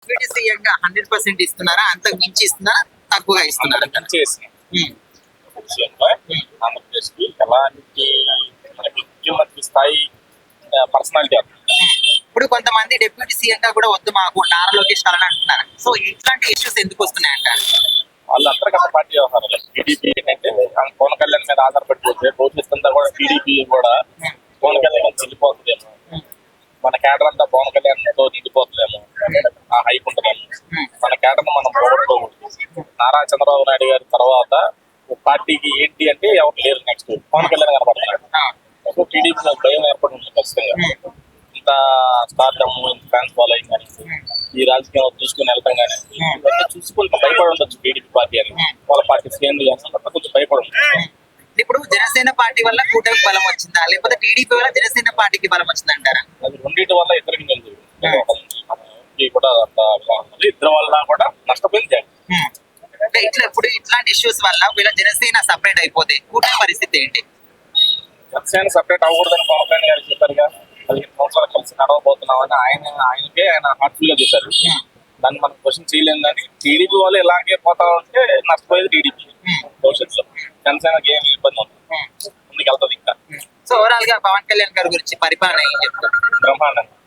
Deputy CM గా 100% ఇస్తున్నారా, అంతకు మించి ఇస్తున్నారా, తక్కువగా ఇస్తున్నారా? ఉమ్, ఆంధ్రప్రదేశ్ కి ఎలాంటి మనకి ముఖ్యమంత్రి స్థాయి పర్సనాలిటీ ఇప్పుడు కొంతమంది డిప్యూటీ సీఎం గా కూడా వద్దు మాకు నారా లోకేష్ కావాలని అంటున్నారు. సో ఇట్లాంటి ఇష్యూస్ ఎందుకు వస్తున్నాయి అంటారు? వాళ్ళు అంతర్గత పార్టీ వ్యవహారాలు. టీడీపీ ఏంటంటే పవన్ కళ్యాణ్ మీద ఆధారపడిపోతే భవిష్యత్ అంతా కూడా టీడీపీ కూడా పవన్ కళ్యాణ్ చెల్లిపోతుందేమో, మన కేడర్ అంతా పవన్ కళ్యాణ్ తో నిండిపోతుందేమో, ఆ హైప్ ఉంటుందేమో. మన కేడర్ మనం పోగొట్టుకోకూడదు. నారా చంద్రబాబు నాయుడు గారి తర్వాత పార్టీకి ఏంటి అంటే ఎవరు లేరు. నెక్స్ట్ పవన్ కళ్యాణ్ కనపడుతున్నాడు. సో టీడీపీ భయం ఏర్పడి ఉంటుంది ఖచ్చితంగా. ఇంత స్టార్డమ్, ఇంత ఫ్యాన్స్ ఫాలోయింగ్ కానీ, ఈ రాజకీయం చూసుకుని వెళ్తాం కానీ ఇవన్నీ చూసుకుని భయపడి ఉండొచ్చు టీడీపీ పార్టీ అని. వాళ్ళ పార్టీ శ్రేణులు చేస్తున్నప్పుడు కొంచెం భయపడి ఉంటుంది. ఇప్పుడు జనసేన పార్టీ వల్ల కూటమికి బలం వచ్చిందా, లేకపోతే టీడీపీ వల్ల జనసేన పార్టీకి బలం వచ్చింది అంటారా? అది రెండింటి వల్ల ఇద్దరికి ఉంది. కూడా ఇద్దరు వల్ల కూడా నష్టపోయింది జగన్. అంటే ఇప్పుడు ఇట్లాంటి ఇష్యూస్ వల్ల వీళ్ళ జనసేన సపరేట్ అయిపోతే కూటమి పరిస్థితి ఏంటి? జనసేన సపరేట్ అవ్వకూడదని పవన్ కళ్యాణ్ గారు చెప్పారుగా. 15 సంవత్సరాలు కలిసి నడవబోతున్నామని ఆయనకే ఆయన హార్ట్ఫుల్ గా చెప్పారు. దాన్ని మనం క్వశ్చన్ చేయలేము. కానీ టీడీపీ వాళ్ళు ఇలాగే పోతా ఉంటే నష్టపోయేది టీడీపీ. భవిష్యత్తులో జనసేనకి ఏమి ఇబ్బంది ఉంటుంది, ముందుకు వెళ్తుంది ఇంకా. సో ఓవరాల్ గా పవన్ కళ్యాణ్ గారి గురించి పరిపాలన ఏం చెప్తారు? బ్రహ్మాండంగా